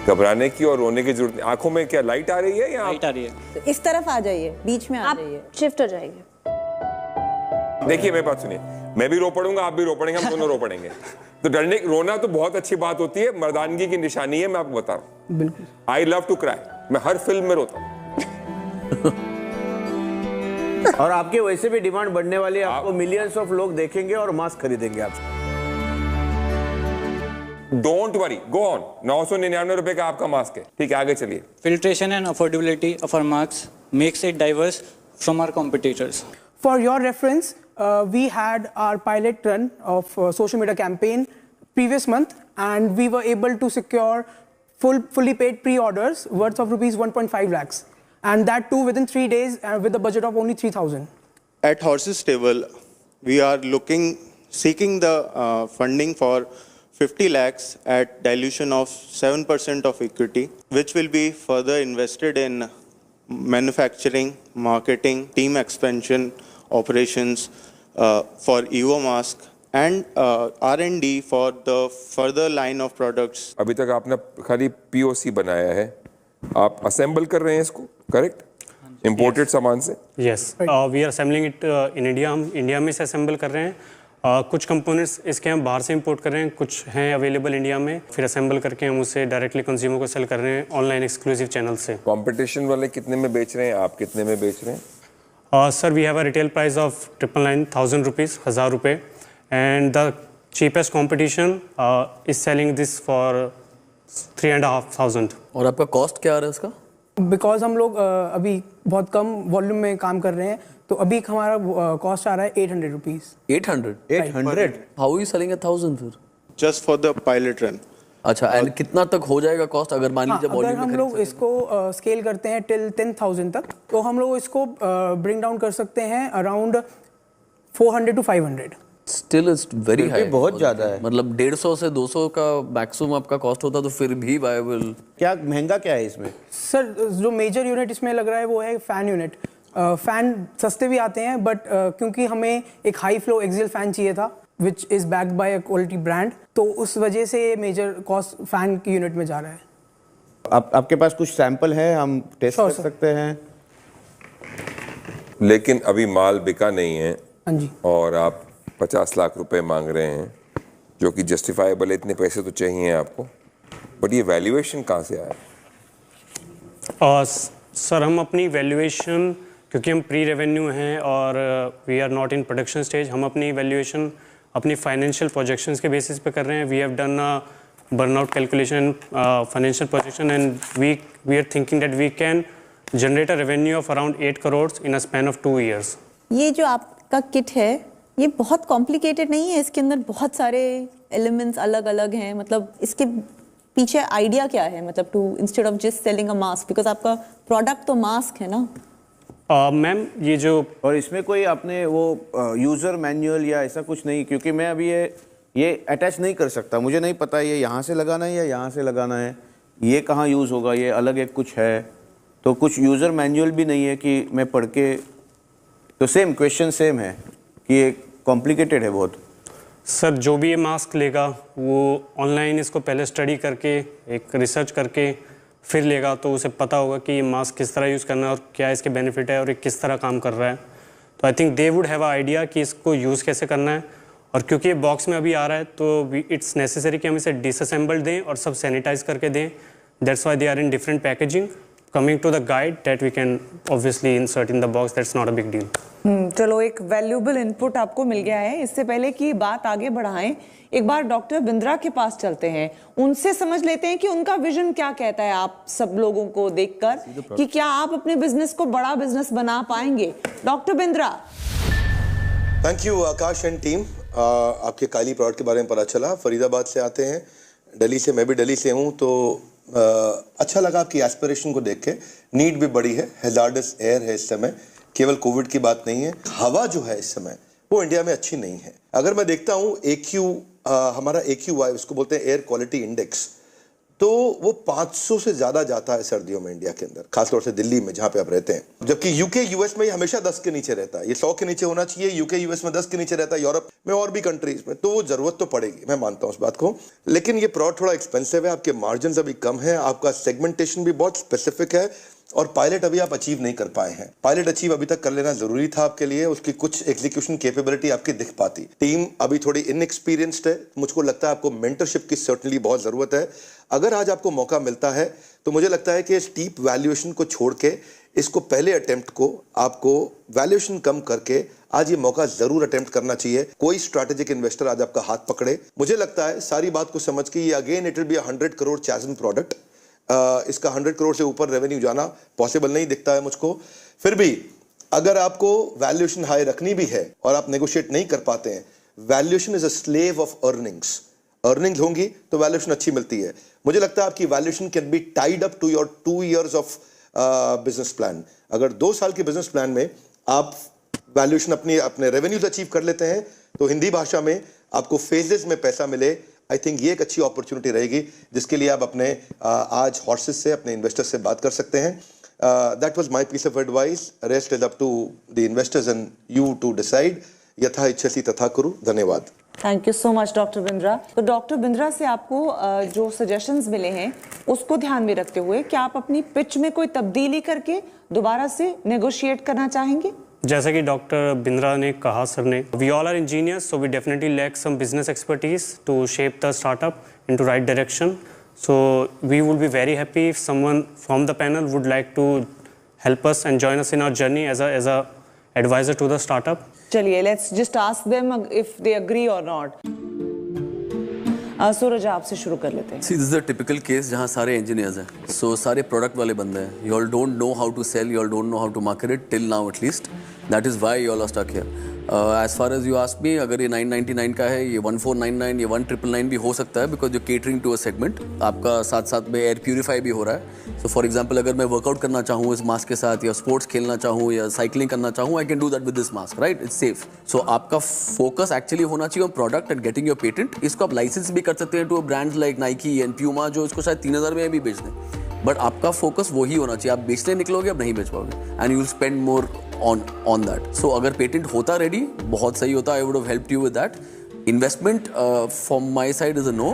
घबराने की और रोने की जरूरत नहीं। आंखों में क्या लाइट आ रही है या लाइट आ रही है? इस तरफ आ जाइए, बीच में आ जाइए, शिफ्ट हो जाएंगे। देखिए मेरी बात सुनिए, मैं भी रो पड़ूंगा, आप भी रो पड़ेंगे, हम दोनों रो पड़ेंगे। तो रोना तो बहुत अच्छी बात होती है, मर्दानगी की निशानी है, मैं आपको बता रहा हूँ। बिल्कुल। आई लव टू क्राई, मैं हर फिल्म में रोता हूँ। और आपके वैसे भी डिमांड बढ़ने वाली है, आपको मिलियंस ऑफ लोग देखेंगे और मास्क खरीदेंगे आपसे। Don't worry, go on. 999 रुपए का आपका मास्क है, ठीक है, आगे चलिए। Filtration and affordability of our masks makes it diverse from our competitors. For your reference, we had our pilot run of social media campaign previous month, and we were able to secure fully paid pre-orders worth of rupees 1.5 lakhs, and that too within 3 days with a budget of only 3,000. At Horses Stable, we are seeking the funding for 50 lakhs at dilution of 7% of equity, which will be further invested in manufacturing, marketing, team expansion, operations for EVO mask, and R&D for the further line of products. अभी तक आपने खाली POC बनाया है, आप assemble कर रहे हैं इसको? करेक्ट? इंपोर्टेड सामान से? Yes, we are assembling it in India. हम इंडिया में से असेंबल कर रहे हैं। कुछ कंपोनेंट्स इसके हम बाहर से इंपोर्ट कर रहे हैं, कुछ हैं अवेलेबल इंडिया में, फिर असेंबल करके हम उसे डायरेक्टली कंज्यूमर को सेल कर रहे हैं ऑनलाइन एक्सक्लूसिव चैनल से। कंपटीशन वाले कितने में बेच रहे हैं, आप कितने में बेच रहे हैं? Sir, we have a retail price of 999,000 rupees, 1000 रुपये, and the cheapest competition is selling this for 3,500। और आपका कॉस्ट क्या आ रहा है इसका? बिकॉज हम लोग अभी बहुत कम वॉल्यूम में काम कर रहे हैं, तो अभी हमारा कॉस्ट आ रहा है 800 रुपीज़। 800? हाउ यू सेलिंग 1,000 फिर? Just for the pilot run. अच्छा, एंड कितना तक हो जाएगा कॉस्ट अगर मान लीजिए अगर हम लोग इसको स्केल करते हैं टिल 10,000 तक, तो हम लोग इसको ब्रिंग डाउन कर सकते हैं around 400 to 500। Still it's very high, बहुत ज्यादा है। मतलब 150 से 200 का मैक्सिमम आपका कॉस्ट होता तो फिर भी वायबल। क्या महंगा क्या है इसमें? सर, जो मेजर यूनिट इसमें लग रहा है वो है फैन यूनिट। फैन सस्ते भी आते हैं, बट क्योंकि हमें एक हाई फ्लो एक्सियल फैन चाहिए था which is backed by a quality brand, तो उस वजह से मेजर कॉस्ट फैन की यूनिट में जा रहा है। आपके पास कुछ सैंपल है, हम टेस्ट कर सकते हैं? लेकिन अभी माल बिका नहीं है। हाँ जी। और आप 50 लाख रुपए मांग रहे हैं, जो कि जस्टिफाइबल है, इतने पैसे तो चाहिए आपको, बट ये वैल्यूएशन कहाँ से आया? सर, हम अपनी वैल्यूएशन, क्योंकि हम प्री रेवेन्यू हैं और we are not in production stage, हम अपनी वैल्यूएशन अपनी फाइनेंशियल प्रोजेक्शंस के बेसिस पे कर रहे हैं। We have done a burnout calculation, financial projection, and we are thinking that we can generate a revenue of around 8 crore in a span of 2 years। ये जो आपका किट है ये बहुत कॉम्प्लिकेटेड नहीं है, इसके अंदर बहुत सारे एलिमेंट्स अलग अलग हैं, मतलब इसके पीछे आइडिया क्या है, मतलब to instead of just selling a mask, because आपका प्रोडक्ट तो मास्क है ना। मैम, ये जो और इसमें कोई आपने वो यूज़र मैनुअल या ऐसा कुछ नहीं, क्योंकि मैं अभी ये अटैच नहीं कर सकता, मुझे नहीं पता ये यहाँ से लगाना है या यहाँ से लगाना है, ये कहाँ यूज़ होगा, ये अलग एक कुछ है, तो कुछ यूज़र मैनुअल भी नहीं है कि मैं पढ़ के, तो सेम क्वेश्चन सेम है कि ये कॉम्प्लिकेटेड है बहुत। सर, जो भी ये मास्क लेगा वो ऑनलाइन इसको पहले स्टडी करके, एक रिसर्च करके फिर लेगा, तो उसे पता होगा कि ये मास्क किस तरह यूज़ करना है और क्या इसके बेनिफिट है और ये किस तरह काम कर रहा है। तो I think they would have a idea कि इसको यूज़ कैसे करना है। और क्योंकि ये बॉक्स में अभी आ रहा है तो इट्स नेसेसरी कि हम इसे डिसअसेंबल दें और सब सैनिटाइज करके दें। That's why they are in different packaging. Coming to the guide that we can obviously insert in the box, that's not a big deal. चलो, एक वैल्यूबल इनपुट आपको मिल गया है। इससे पहले कि बात आगे बढ़ाएं, एक बार डॉक्टर बिंद्रा के पास चलते हैं, उनसे समझ लेते हैं कि उनका विजन क्या कहता है आप सब लोगों को देखकर, कि क्या आप अपने बिजनेस को बड़ा बिजनेस बना पाएंगे। Doctor Bindra. Thank you Akash and team. आपके काली प्रोडक्ट के बारे में पता चला, फरीदाबाद से आते हैं, दिल्ली से, मैं भी दिल्ली से हूँ, तो अच्छा लगा आपकी एस्पिरेशन को देख के। नीड भी बड़ी है, हैजार्डस एयर है इस समय, केवल कोविड की बात नहीं है, हवा जो है इस समय वो इंडिया में अच्छी नहीं है। अगर मैं देखता हूँ हमारा AQI, उसको बोलते हैं एयर क्वालिटी इंडेक्स, तो वो 500 से ज्यादा जाता है सर्दियों में इंडिया के अंदर, खासतौर से दिल्ली में जहां पे आप रहते हैं। जबकि यूके यूएस में ये हमेशा 10 के नीचे रहता है, ये 100 के नीचे होना चाहिए, यूके यूएस में 10 के नीचे रहता है, यूरोप में और भी कंट्रीज में, तो वो जरूरत तो पड़ेगी, मैं मानता हूं उस बात को। लेकिन ये प्रोडक्ट थोड़ा एक्सपेंसिव है, आपके मार्जिन अभी कम है, आपका सेगमेंटेशन भी बहुत स्पेसिफिक है, और पायलट अभी आप अचीव नहीं कर पाए हैं। पायलट अचीव अभी तक कर लेना जरूरी था आपके लिए, उसकी कुछ एग्जीक्यूशन कैपेबिलिटी आपकी दिख पाती। टीम अभी थोड़ी इनएक्सपीरियंस्ड है, मुझको लगता है आपको मेंटरशिप की सर्टनली बहुत जरूरत है। अगर आज आपको मौका मिलता है तो मुझे लगता है कि स्टीप वैल्यूएशन को छोड़ के इसको पहले अटेम्प्ट को आपको वैल्यूएशन कम करके आज ये मौका जरूर अटेम्प्ट करना चाहिए। कोई स्ट्रैटेजिक इन्वेस्टर आज आपका हाथ पकड़े, मुझे लगता है सारी बात को समझ के ये again it will be 100 crore chasing product. इसका 100 करोड़ से ऊपर रेवेन्यू जाना पॉसिबल नहीं दिखता है मुझको। फिर भी अगर आपको वैल्यूएशन हाई रखनी भी है और आप नेगोशिएट नहीं कर पाते हैं, valuation is a slave of earnings होंगी तो वैल्यूएशन अच्छी मिलती है। मुझे लगता है आपकी valuation can be tied up to your 2 years of business plan. अगर 2 साल के बिजनेस प्लान में आप वैल्यूएशन अपने रेवेन्यूज अचीव कर लेते हैं तो हिंदी भाषा में आपको फेजेस में पैसा मिले। आई थिंक ये एक अच्छी अपॉर्चुनिटी रहेगी जिसके लिए आप अपने आज हॉर्सेस से, अपने इन्वेस्टर्स से बात कर सकते हैं। That was my piece of advice, rest is up to the investors and you to decide. यथा इच्छसि तथा कुरु। धन्यवाद। Thank you so much doctor Bindra. तो डॉक्टर बिंद्रा से आपको जो सजेशंस मिले हैं उसको ध्यान में रखते हुए क्या आप अपनी पिच में कोई तब्दीली करके दोबारा से नेगोशिएट करना चाहेंगे? जैसा कि डॉक्टर बिंद्रा ने कहा सर ने, we all are engineers, so we definitely lack some business expertise to shape the startup into right direction. So we would be very happy if someone from the panel would like to help us and join us in our journey as a advisor to the startup. चलिए, let's just ask them if they agree or not. सूरज, आपसे शुरू कर लेते हैं. See, this is a typical case जहाँ सारे engineers हैं, so सारे product वाले बंदे हैं. You all don't know how to sell, you all don't know how to market it till now at least. That is why you all are stuck here. As far as you ask me, अगर ये 999 का है, ये 1499, ये 1999 भी हो सकता है because you're catering to a segment. आपका साथ साथ में एयर प्यूरीफाई भी हो रहा है. So for example, अगर मैं वर्कआउट करना चाहूँ इस मास्क के साथ, या स्पोर्ट्स खेलना चाहूँ, या साइकिलिंग करना चाहूँ, I can do that with this mask, right? It's safe. So आपका फोकस एक्चुअली होना चाहिए on product and getting your patent. इसको आप लाइसेंस भी कर सकते हैं to brands like Nike and Puma जो इसको शायद 3000 में भी बेच दें. बट आपका फोकस वही होना चाहिए. आप बेचने निकलोगे, अब नहीं बेच पाओगे, and you will spend more on that. So अगर पेटेंट होता रेडी, बहुत सही होता. I would have helped you with that. Investment from my side is a no,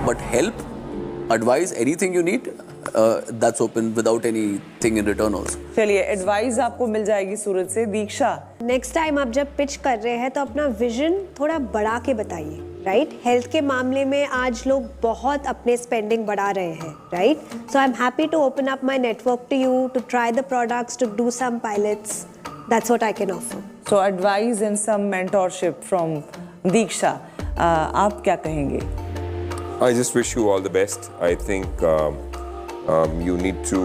but help, advice, anything you need, that's open without anything in return also. चलिए, advice आपको मिल जाएगी सूरज से. दीक्षा, नेक्स्ट टाइम आप जब पिच कर रहे हैं तो अपना विजन थोड़ा बढ़ा के बताइए, राइट? हेल्थ के मामले में आज लोग बहुत अपने स्पेंडिंग बढ़ा रहे हैं, right? So I am happy to open up my network to you, to try the products, to do some pilots. That's what I can offer. So advice and some mentorship from Diksha. आप क्या कहेंगे? I just wish you all the best. I think you need to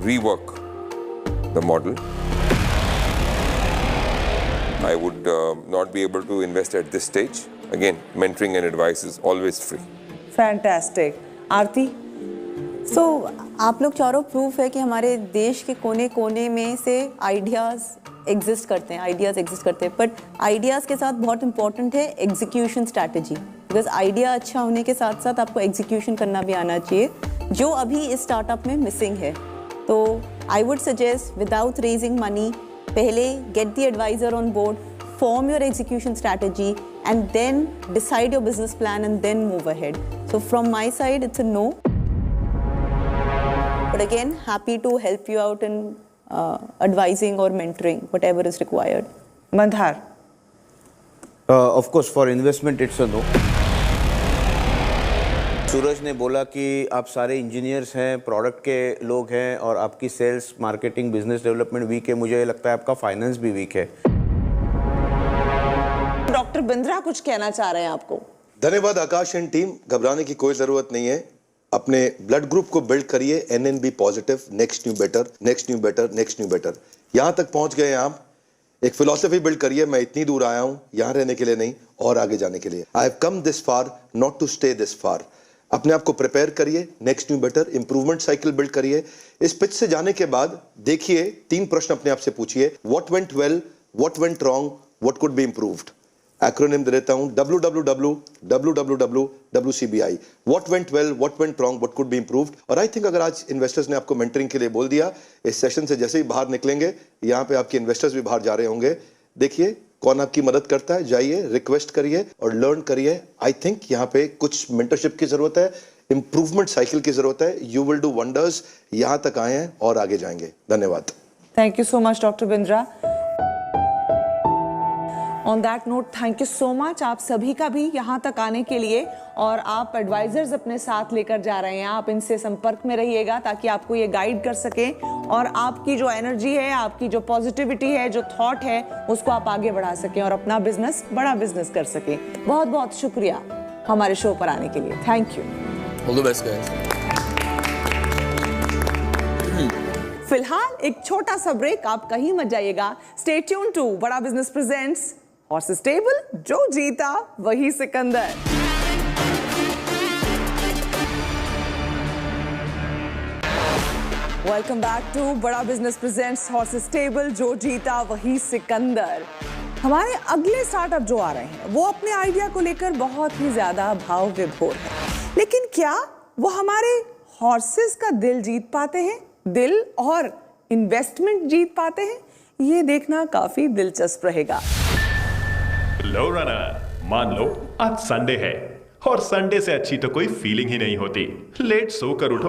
rework the model. I would not be able to invest at this stage. Again, mentoring and advice is always free. Fantastic. Aarti? So, आप लोग चारों proof है कि हमारे देश के कोने कोने में से आइडियाज़ एग्जिस्ट करते हैं, बट आइडियाज़ के साथ बहुत इंपॉर्टेंट है एग्जीक्यूशन स्ट्रैटेजी. बिकॉज आइडिया अच्छा होने के साथ साथ आपको एग्जीक्यूशन करना भी आना चाहिए, जो अभी इस स्टार्टअप में मिसिंग है. तो I would suggest without raising money, पहले get the adviser on board, form your execution strategy, and then decide your business plan and then move ahead. So from my side, it's a no. But again, happy to help you out in advising or mentoring, whatever is required. Mandhar? Of course, for investment, it's a no. सूरज ने बोला कि आप सारे engineers हैं, product के लोग हैं, और आपकी sales, marketing, business development weak है. मुझे लगता है आपका फाइनेंस भी वीक है. डॉक्टर बिंद्रा कुछ कहना चाह रहे हैं आपको. धन्यवाद आकाश एंड टीम. घबराने की कोई जरूरत नहीं है. अपने ब्लड ग्रुप को बिल्ड करिए, NNB positive, next new better, next new better, next new better. यहां तक पहुंच गए आप. एक फिलॉसफी बिल्ड करिए, मैं इतनी दूर आया हूं यहां रहने के लिए नहीं, और आगे जाने के लिए. I have come this far not to stay this far. अपने आप को प्रिपेयर करिए, next new better, improvement cycle build करिए. इस पिच से जाने के बाद देखिए 3 प्रश्न अपने आप से पूछिए. What went well, what went wrong, what could be improved. Acronym दे देता हूं, WWW, what went well, what went wrong, what could be improved. और आई थिंक अगर आज इन्वेस्टर्स ने आपको मेंटरिंग के लिए बोल दिया, इस सेशन से जैसे ही बाहर निकलेंगे, यहाँ पे आपके इन्वेस्टर्स भी बाहर जा रहे होंगे. देखिए कौन आपकी मदद करता है, जाइए, रिक्वेस्ट करिए और लर्न करिए. आई थिंक यहाँ पे कुछ मेंटरशिप की जरूरत है, इंप्रूवमेंट साइकिल की जरूरत है. You will do wonders. यहाँ तक आए हैं और आगे जाएंगे. धन्यवाद. Thank you so much doctor Bindra. On that note, thank you so much आप सभी का भी यहाँ तक आने के लिए. और आप एडवाइजर्स अपने साथ लेकर जा रहे हैं, आप इनसे संपर्क में रहिएगा ताकि आपको ये गाइड कर सकें, और आपकी जो एनर्जी है, आपकी जो पॉजिटिविटी है, जो थॉट है, उसको आप आगे बढ़ा सकें और अपना बिजनेस बड़ा बिजनेस कर सकें. बहुत बहुत शुक्रिया हमारे शो पर आने के लिए. Thank you. All the best guys. फिलहाल एक छोटा सा ब्रेक, आप कहीं मत जाइएगा. Stay tune to Bada business presents horses table. जो जीता वही Sikandar. Welcome back to Bada business presents horses table. जो जीता वही सिकंदर. हमारे अगले स्टार्टअप जो आ रहे हैं वो अपने आइडिया को लेकर बहुत ही ज्यादा भाव विभोर है, लेकिन क्या वो हमारे हॉर्सेस का दिल जीत पाते हैं, दिल और इन्वेस्टमेंट जीत पाते हैं, ये देखना काफी दिलचस्प रहेगा। लो रनर, मान लो आज संडे है और संडे से अच्छी तो कोई फीलिंग ही नहीं होती। लेट सोकर उठो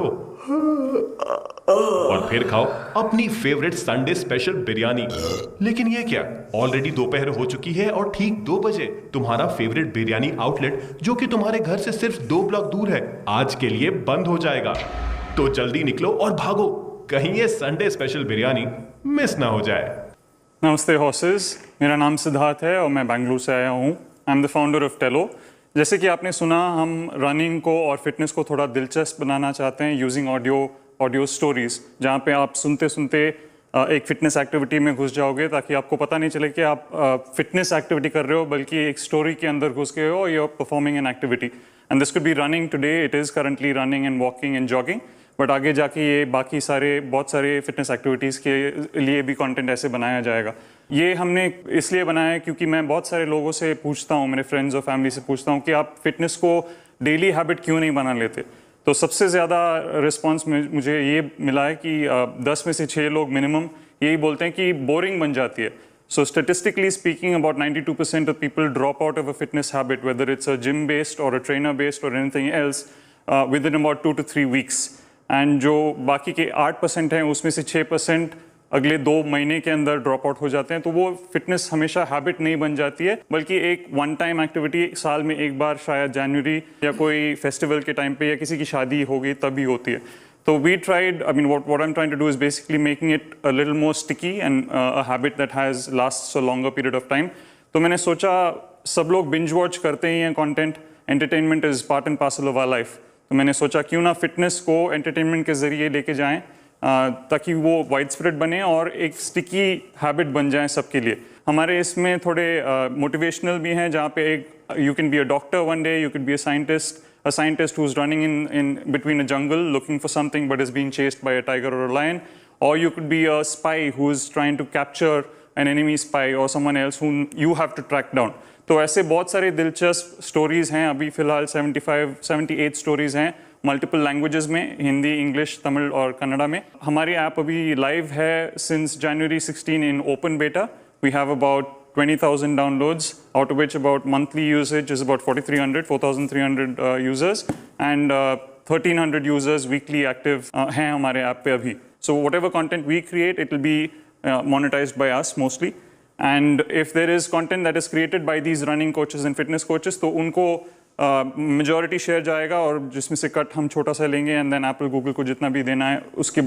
और फिर खाओ अपनी फेवरेट संडे स्पेशल बिरयानी। लेकिन ये क्या, ऑलरेडी दोपहर हो चुकी है और ठीक 2 बजे तुम्हारा फेवरेट बिरयानी आउटलेट जो कि तुम्हारे घर से सिर्फ 2 ब्लॉक दूर है आज के लिए बंद हो जाएगा। तो जल्दी निकलो और भागो, कहीं ये संडे स्पेशल बिरयानी मिस ना हो जाए। नमस्ते हॉर्सेस, मेरा नाम सिद्धार्थ है और मैं बेंगलुरु से आया हूँ। I am the founder of Tello. जैसे कि आपने सुना, हम रनिंग को और फिटनेस को थोड़ा दिलचस्प बनाना चाहते हैं यूजिंग ऑडियो स्टोरीज, जहाँ पे आप सुनते सुनते एक फिटनेस एक्टिविटी में घुस जाओगे ताकि आपको पता नहीं चले कि आप फिटनेस एक्टिविटी कर रहे हो, बल्कि एक स्टोरी के अंदर घुस गए हो, you are performing an activity. And this could be running today, it is currently running and walking and jogging, but आगे जाके ये बाकी बहुत सारे फिटनेस एक्टिविटीज़ के लिए भी कंटेंट ऐसे बनाया जाएगा। ये हमने इसलिए बनाया है क्योंकि मैं बहुत सारे लोगों से पूछता हूँ, मेरे फ्रेंड्स और फैमिली से पूछता हूँ कि आप फिटनेस को डेली हैबिट क्यों नहीं बना लेते। तो सबसे ज़्यादा रिस्पॉन्स मुझे ये मिला है कि 10 में से 6 लोग मिनिमम यही बोलते हैं कि बोरिंग बन जाती है। So statistically speaking, about 92% of people drop out of a fitness habit, whether it's a gym-based or a trainer-based or anything else, within about 2 to 3 weeks. And जो बाकी के 8% हैं, उसमें से 6% अगले 2 महीने के अंदर ड्रॉप आउट हो जाते हैं। तो वो फिटनेस हमेशा हैबिट नहीं बन जाती है, बल्कि एक वन टाइम एक्टिविटी साल में एक बार, शायद जनवरी या कोई फेस्टिवल के टाइम पे या किसी की शादी होगी तभी होती है। So we tried, I mean, what I'm trying to do is basically making it a little more sticky and a habit that lasts a longer period of time. तो मैंने सोचा सब लोग binge watch करते ही हैं content, entertainment is part and parcel of our life. तो मैंने सोचा क्यों ना fitness को entertainment के ज़रिए लेके जाएं ताकि वो widespread बने और एक sticky habit बन जाए सबके लिए। हमारे इसमें थोड़े motivational भी हैं, जहाँ पे एक you can be a doctor one day, you could be a scientist who's running in between a jungle looking for something but is being chased by a tiger or a lion, or you could be a spy who's trying to capture an enemy spy or someone else whom you have to track down. तो ऐसे बहुत सारे दिलचस्प stories हैं। अभी फिलहाल 78 stories हैं multiple languages में, हिंदी, इंग्लिश, तमिल और कन्नड़ा में। हमारी ऐप अभी लाइव है since January 16 in open beta. We have about 20,000 downloads, out of which about monthly usage is about 4,300 users, and 1,300 users weekly active हैं हमारे ऐप पे अभी. So whatever content we create, it will be monetized by us mostly. And if there is content that is created by these running coaches and fitness coaches, तो उनको majority share जाएगा और जिसमें से कट हम छोटा सा लेंगे, and then Apple, Google को जितना भी देना है उसके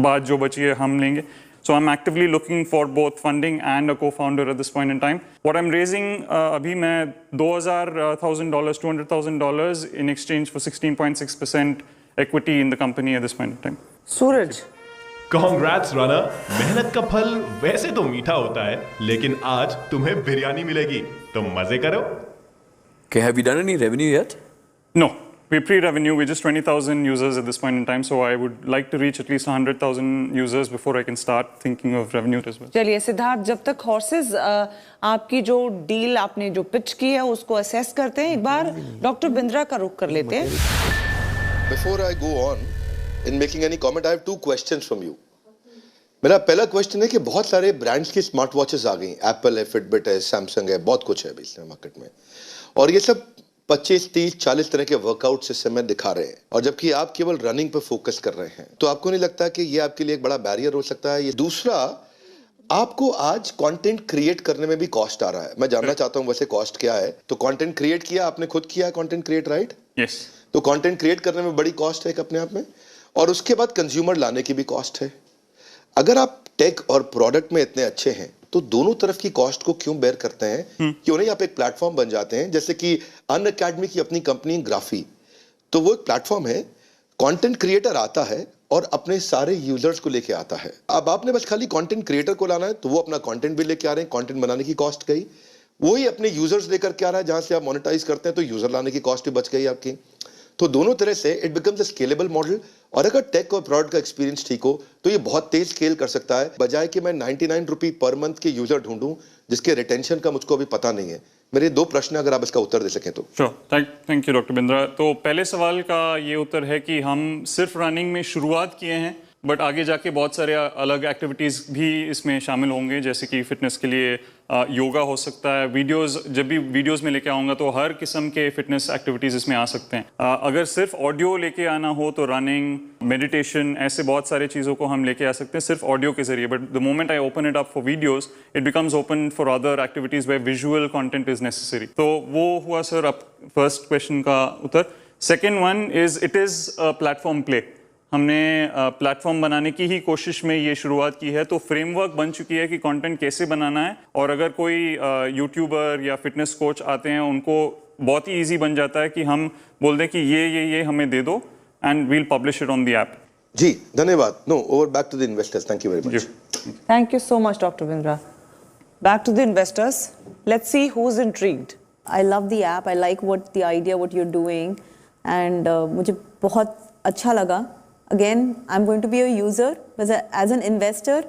बाद जो बची है हम लेंगे. So I'm actively looking for both funding and a co-founder at this point in time. What I'm raising अभी मैं $200,000 in exchange for 16.6% equity in the company at this point in time. Suraj, Congrats runner, मेहनत का फल वैसे तो मीठा होता है, लेकिन आज तुम्हें बिरयानी मिलेगी, तो मजे करो. Okay, have you done any revenue yet? No. We're pre-revenue, we're just 20,000 users at this point in time, so I would like to reach at least 100,000 users before I can start thinking of revenue as well. चलिए सिद्धार्थ, जब तक horses आपकी जो deal आपने जो pitch की है उसको असेस करते हैं, एक बार डॉक्टर बिंद्रा का रुख कर लेते हैं. Before I go on in making any comment, I have 2 questions from you. मेरा पहला क्वेश्चन है कि बहुत सारे ब्रांड्स की स्मार्ट वॉचेस आ गई, एप्पल है, फिटबिट है, सैमसंग है, बहुत कुछ है अभी इस मार्केट में, और ये सब 25, 30, 40 तरह के वर्कआउट इस समय दिखा रहे हैं, और जबकि आप केवल रनिंग पर फोकस कर रहे हैं, तो आपको नहीं लगता कि ये आपके लिए एक बड़ा बैरियर हो सकता है? ये दूसरा, आपको आज कंटेंट क्रिएट करने में भी कॉस्ट आ रहा है. मैं जानना चाहता हूं वैसे कॉस्ट क्या है. तो कंटेंट क्रिएट किया आपने, खुद किया कंटेंट क्रिएट, राइट? यस. तो कंटेंट क्रिएट करने में बड़ी कॉस्ट है एक अपने आप में, और उसके बाद कंज्यूमर लाने की भी कॉस्ट है. अगर आप टेक और प्रोडक्ट में इतने अच्छे हैं तो दोनों तरफ की कॉस्ट को क्यों बेयर करते हैं? क्यों नहीं आप एक प्लेटफॉर्म बन जाते हैं, जैसे कि अनअकैडमी की अपनी कंपनी ग्राफी, तो वो एक प्लेटफॉर्म है, कंटेंट क्रिएटर आता है और अपने सारे यूजर्स को लेके आता है. अब आपने बस खाली कंटेंट क्रिएटर को लाना है, तो वो अपना कंटेंट भी लेके आ रहे हैं, कंटेंट बनाने की कॉस्ट गई, वही अपने यूजर्स लेकर के आ रहा है, जहां से आप मोनेटाइज करते हैं तो यूजर लाने की कॉस्ट भी बच गई आपकी. तो दोनों तरह से it becomes a scalable model, और अगर टेक और प्रोडक्ट का एक्सपीरियंस ठीक हो तो ये बहुत तेज स्केल कर सकता है, बजाय कि मैं 99 रुपये पर मंथ के यूजर ढूंढूं जिसके रिटेंशन का मुझको अभी पता नहीं है. मेरे 2 प्रश्न अगर आप इसका उत्तर दे सकें तो. Thank you doctor Bindra. तो पहले सवाल का ये उत्तर है कि हम सिर्फ रनिंग में शुरुआत किए हैं, बट आगे जाके बहुत सारे अलग एक्टिविटीज़ भी इसमें शामिल होंगे, जैसे कि फिटनेस के लिए योगा हो सकता है। वीडियोस जब भी वीडियोस में लेके आऊँगा तो हर किस्म के फिटनेस एक्टिविटीज़ इसमें आ सकते हैं। अगर सिर्फ ऑडियो लेके आना हो तो रनिंग, मेडिटेशन, ऐसे बहुत सारे चीज़ों को हम लेके आ सकते हैं सिर्फ ऑडियो के जरिए। But the moment I open it up for videos, it becomes open for other activities where visual content is necessary. तो वो हुआ सर अब फर्स्ट क्वेश्चन का उत्तर। Second one is it is a platform play. हमने platform बनाने की ही कोशिश में ये शुरुआत की है, तो फ्रेमवर्क बन चुकी है कि कंटेंट कैसे बनाना है। और अगर कोई यूट्यूबर या फिटनेस कोच आते हैं, उनको बहुत ही इजी बन जाता है कि हम बोल दें कि ये हमें दे दो and we'll publish it on the app. जी धन्यवाद। No, over back to the investors. Thank you very much. Thank you so much, Dr. Bindra. Back to the investors. Let's see who's intrigued. I love the app. I like the idea, what you're doing, and मुझे बहुत अच्छा लगा. Again, I'm going to be a user. As an investor,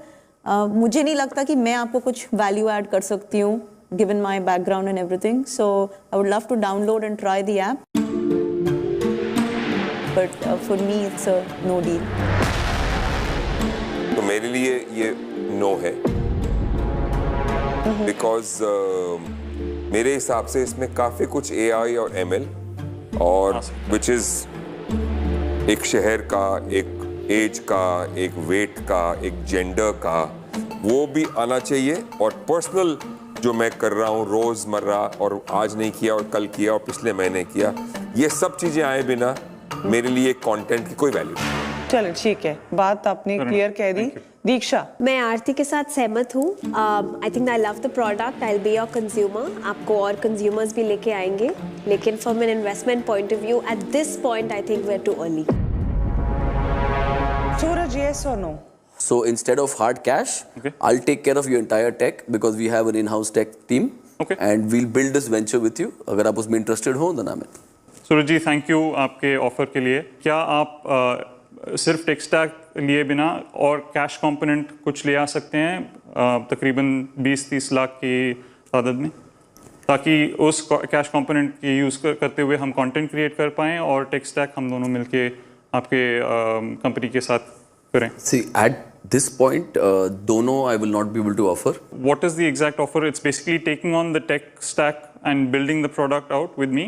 मुझे नहीं लगता कि मैं आपको कुछ value add कर सकती हूँ, given my background and everything. So I would love to download and try the app. But for me, it's a no deal. तो मेरे लिए ये no है, because मेरे हिसाब से इसमें काफी कुछ AI और ML और which is एक शहर का, एक एज का, एक वेट का, एक जेंडर का, वो भी आना चाहिए। और पर्सनल जो मैं कर रहा हूँ रोजमर्रा, और आज नहीं किया और कल किया और पिछले महीने किया, ये सब चीजें आए बिना मेरे लिए कंटेंट की कोई वैल्यू नहीं। चलो ठीक है, बात आपने क्लियर कह दी। दीक्षा, मैं आरती के साथ सहमत हूँ। I think I love the product, I will be your consumer. आपको और कंज्यूमर्स भी लेके आएंगे, लेकिन from an investment point of view at this point I think we are too early. Suraj, yes or no? So instead of hard cash, I'll take care of your entire tech because we have an in-house tech team, and we'll build this venture with you. अगर आप उसमें interested हो, then I'm in. Suraj ji, thank you आपके offer के लिए। क्या आप सिर्फ टेक स्टैक लिए बिना और कैश कंपोनेंट कुछ ले आ सकते हैं, तकरीबन 20-30 लाख की तादाद में, ताकि उस कैश कंपोनेंट की यूज़ करते हुए हम कंटेंट क्रिएट कर पाएँ और टेक स्टैक हम दोनों मिलके आपके कंपनी के साथ करें? See, at this point, दोनों I will not be able to offer. What is the exact offer? It's basically taking on the tech stack and building the product out with me.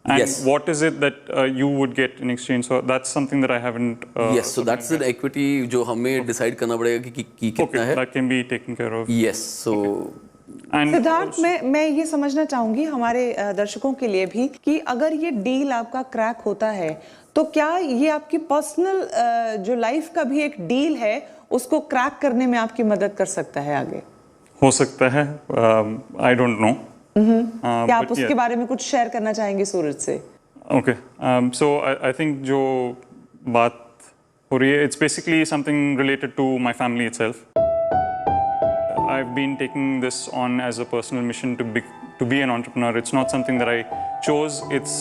And yes. What is it that you would get in exchange? So that's something that I haven't. Yes, so that's the equity जो हमें decide करना पड़ेगा कि कितना है. That can be taken care of. Yes, so. Siddharth, मैं ये समझना चाहूंगी हमारे दर्शकों के लिए भी कि अगर ये डील आपका क्रैक होता है, तो क्या ये आपकी पर्सनल जो लाइफ का भी एक डील है, उसको क्रैक करने में आपकी मदद कर सकता है आगे? हो सकता है, आई डोंट नो। क्या आप उसके बारे में कुछ शेयर करना चाहेंगे सूरज से? ओके, सो आई थिंक जो बात हो रही है, it's basically something related to my family itself. I've been taking this on as a personal mission to be an entrepreneur. It's not something that I chose. It's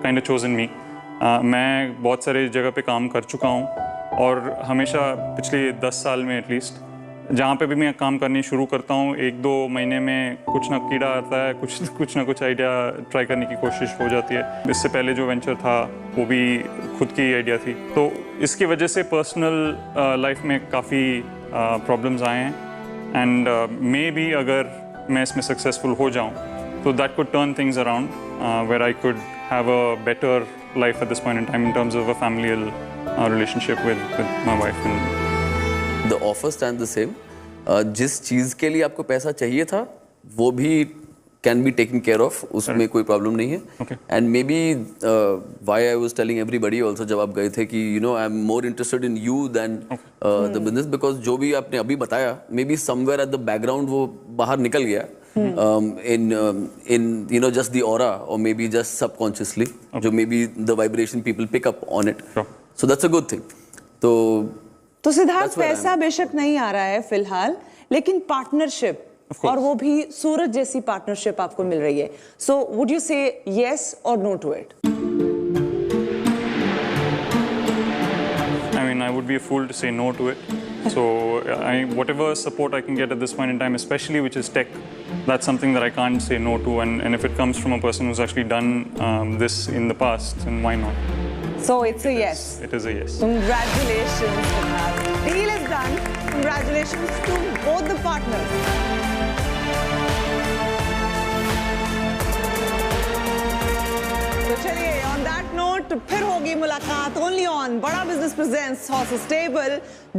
kind of chosen me. मैं बहुत सारे जगह पे काम कर चुका हूँ और हमेशा पिछले 10 साल में एटलीस्ट जहाँ पे भी मैं काम करनी शुरू करता हूँ, 1-2 महीने में कुछ ना कीड़ा आता है, कुछ ना कुछ आइडिया ट्राई करने की कोशिश हो जाती है। इससे पहले जो वेंचर था वो भी खुद की आइडिया थी, तो इसकी वजह से पर्सनल लाइफ में काफ़ी प्रॉब्लम्स आए हैं। एंड मे बी अगर मैं इसमें सक्सेसफुल हो जाऊँ तो that could turn things around where I could have a better life at this point in time in terms of a familial relationship with my wife. And the offer stands the same. जिस चीज़ के लिए आपको पैसा चाहिए था वो भी can be taken care of, उसमें कोई प्रॉब्लम नहीं है। And maybe why I was telling everybody also जब आप गए थे कि you know I'm more interested in you than the business, because जो भी आपने अभी बताया maybe somewhere at the background वो बाहर निकल गया in you know just the aura or maybe just subconsciously, जो maybe the vibration people pick up on it. So that's a good thing. तो सिद्धार्थ, पैसा बेशक नहीं आ रहा है फिलहाल, लेकिन पार्टनरशिप, और वो भी सूरज जैसी पार्टनरशिप आपको मिल रही है। So would you say yes or no to it? I mean, I would be a fool to say no to it. So whatever support I can get at this point in time, especially which is tech, that's something that I can't say no to. And if it comes from a person who's actually done this in the past, then why not? So it's a yes. It is a yes. Congratulations. Deal is done. Congratulations to both the partners. तो चलिए on that note फिर होगी मुलाकात only on बड़ा business presents horses stable.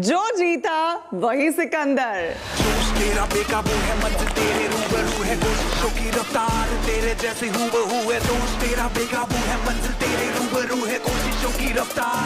जो जीता वही सिकंदर। तेरा बेकाबू है मंजिल तेरे रूबरू है कोशिशों की रफ्तार तेरे जैसे हूबहू है दोस्त तेरा बेकाबू है मंजिल तेरे रूबरू है कोशिशों की रफ्तार